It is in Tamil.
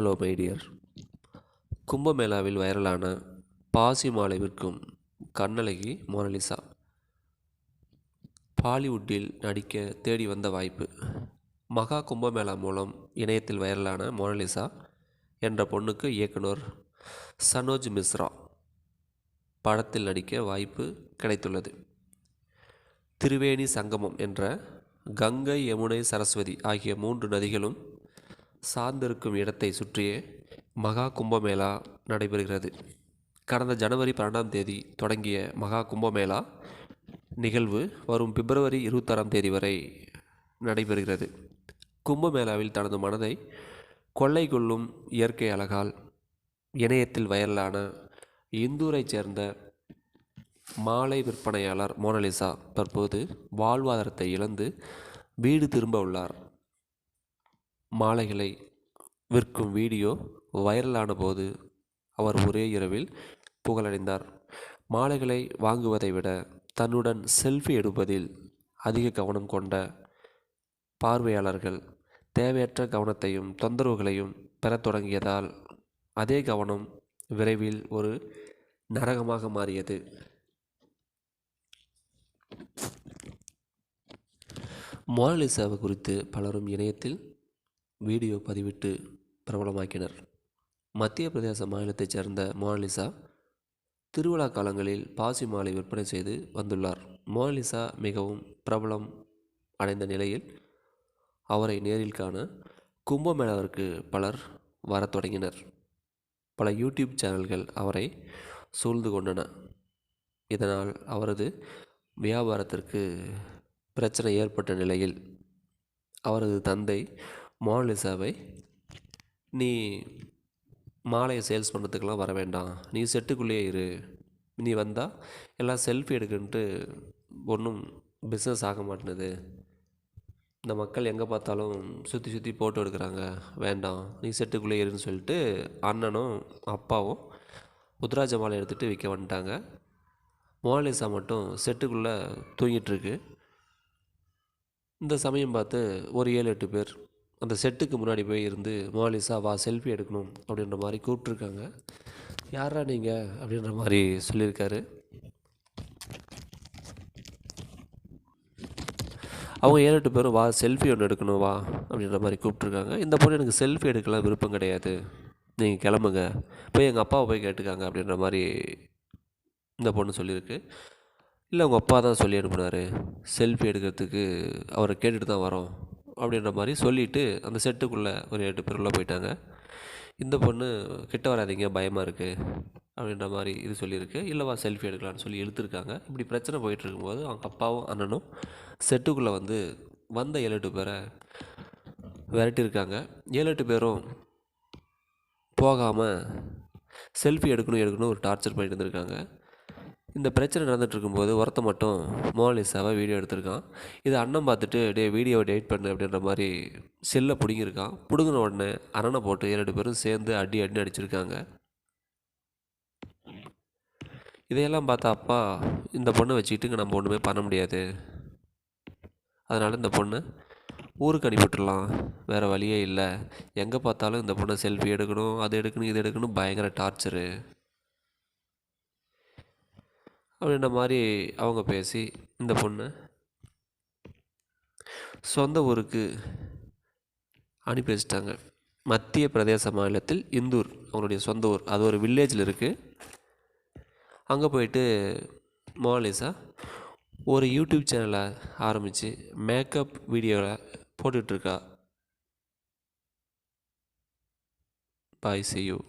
Hello my dear. கும்பமேளாவில் வைரலான பாசி மாலை விற்கும் கண்ணழகி மோனலிசா பாலிவுட்டில் நடிக்க தேடி வந்த வாய்ப்பு. மகா கும்பமேளா மூலம் இணையத்தில் வைரலான மோனலிசா என்ற பொண்ணுக்கு இயக்குனர் சனோஜ் மிஸ்ரா படத்தில் நடிக்க வாய்ப்பு கிடைத்துள்ளது. திரிவேணி சங்கமம் என்ற கங்கை, யமுனை, சரஸ்வதி ஆகிய 3 நதிகளும் சார்ந்திருக்கும் இடத்தை சுற்றியே மகா கும்பமேளா நடைபெறுகிறது. கடந்த ஜனவரி 12ஆம் தேதி தொடங்கிய மகா கும்பமேளா நிகழ்வு வரும் பிப்ரவரி 26ஆம் தேதி வரை நடைபெறுகிறது. கும்பமேளாவில் தனது மனதை கொள்ளை கொள்ளும் இயற்கை அழகால் இணையத்தில் வைரலான இந்தூரைச் சேர்ந்த மாலை விற்பனையாளர் மோனலிசா தற்போது வாழ்வாதாரத்தை இழந்து வீடு திரும்ப உள்ளார். மாலைகளை விற்கும் வீடியோ வைரலான போது அவர் ஒரே இரவில் புகழடைந்தார். மாலைகளை வாங்குவதை விட தன்னுடன் செல்ஃபி எடுப்பதில் அதிக கவனம் கொண்ட பார்வையாளர்கள் தேவையற்ற கவனத்தையும் தொந்தரவுகளையும் பெறத் தொடங்கியதால் அதே கவனம் விரைவில் ஒரு நரகமாக மாறியது. மோனலிசாவை குறித்து பலரும் இணையத்தில் வீடியோ பதிவிட்டு பிரபலமாக்கினர். மத்திய பிரதேச மாநிலத்தைச் சேர்ந்த மோனலிசா திருவிழா காலங்களில் பாசி மாலை விற்பனை செய்து வந்துள்ளார். மோனலிசா மிகவும் பிரபலம் அடைந்த நிலையில் அவரை நேரில் காண கும்பமேளாவிற்கு பலர் வரத் தொடங்கினர். பல யூடியூப் சேனல்கள் அவரை சூழ்ந்து கொண்டன. இதனால் அவரது வியாபாரத்திற்கு பிரச்சனை ஏற்பட்ட நிலையில் அவரது தந்தை மோனலிசாவை, நீ மாலையை சேல்ஸ் பண்ணுறதுக்கெலாம் வர வேண்டாம், நீ செட்டுக்குள்ளேயே இரு, நீ வந்தால் எல்லாம் செல்ஃபி எடுக்குன்ட்டு ஒன்றும் பிஸ்னஸ் ஆக மாட்டேனுது, இந்த மக்கள் எங்கே பார்த்தாலும் சுற்றி சுற்றி ஃபோட்டோ எடுக்கிறாங்க, வேண்டாம் நீ செட்டுக்குள்ளே இருன்னு சொல்லிட்டு அண்ணனும் அப்பாவும் உத்ராஜ மாலை எடுத்துகிட்டு விற்க வந்துட்டாங்க. மோனலிசா மட்டும் செட்டுக்குள்ளே தூங்கிட்டுருக்கு. இந்த சமயம் பார்த்து ஒரு 7-8 பேர் அந்த செட்டுக்கு முன்னாடி போய் இருந்து மோனலிசா வா செல்ஃபி எடுக்கணும் அப்படின்ற மாதிரி கூப்பிட்ருக்காங்க. யாரா நீங்கள் அப்படின்ற மாதிரி சொல்லியிருக்காரு. அவங்க 7-8 பேரும் வா செல்ஃபி ஒன்று எடுக்கணும் வா அப்படின்ற மாதிரி கூப்பிட்ருக்காங்க. இந்த பொண்ணு எனக்கு செல்ஃபி எடுக்கலாம் விருப்பம் கிடையாது, நீங்கள் கிளம்புங்க, போய் எங்கள் அப்பாவை போய் கேட்டுக்காங்க அப்படின்ற மாதிரி இந்த பொண்ணு சொல்லியிருக்கு. இல்லை உங்கள் அப்பா தான் சொல்லி அனுப்புனார், செல்ஃபி எடுக்கிறதுக்கு அவரை கேட்டுட்டு தான் வரோம் அப்படின்ற மாதிரி சொல்லிவிட்டு அந்த செட்டுக்குள்ளே ஒரு 8 பேர் உள்ளே போயிட்டாங்க. இந்த பொண்ணு கிட்ட வராதிங்க பயமாக இருக்குது அப்படின்ற மாதிரி இது சொல்லியிருக்கு. இல்லைவா செல்ஃபி எடுக்கலான்னு சொல்லி இழுத்துருக்காங்க. இப்படி பிரச்சனை போயிட்டு இருக்கும்போது அவங்க அப்பாவும் அண்ணனும் செட்டுக்குள்ளே வந்த 7-8 பேரை விரட்டியிருக்காங்க. 7-8 பேரும் போகாமல் செல்ஃபி எடுக்கணும் ஒரு டார்ச்சர் பண்ணிட்டு இருந்திருக்காங்க. இந்த பிரச்சனை நடந்துகிட்டு இருக்கும்போது ஒருத்த மட்டும் மோனலிசாவை வீடியோ எடுத்திருக்கான். இது அண்ணன் பார்த்துட்டு வீடியோவை டெலிட் பண்ணு அப்படின்ற மாதிரி செல்லை பிடுங்கியிருக்கான். பிடுங்கின உடனே அண்ணனை போட்டு 7 பேரும் சேர்ந்து அடி அடிச்சிருக்காங்க. இதையெல்லாம் பார்த்தா அப்பா, இந்த பொண்ணை வச்சுக்கிட்டு நம்ம ஒன்றுமே பண்ண முடியாது, அதனால் இந்த பொண்ணை ஊருக்கு அனுப்பிவிட்டுடலாம், வேறு வழியே இல்லை, எங்கே பார்த்தாலும் இந்த பொண்ணை செல்ஃபி எடுக்கணும், அது எடுக்கணும் இது எடுக்கணும், பயங்கர டார்ச்சரு அப்படின்ற மாதிரி அவங்க பேசி இந்த பொண்ணை சொந்த ஊருக்கு அனுப்பி வச்சிட்டாங்க. மத்திய பிரதேச மாநிலத்தில் இந்தூர் அவங்களுடைய சொந்த ஊர், அது ஒரு வில்லேஜில் இருக்குது. அங்கே போயிட்டு மோனலிசா ஒரு யூடியூப் சேனலை ஆரம்பித்து மேக்கப் வீடியோவை போட்டுட்ருக்கா. பாய், see you.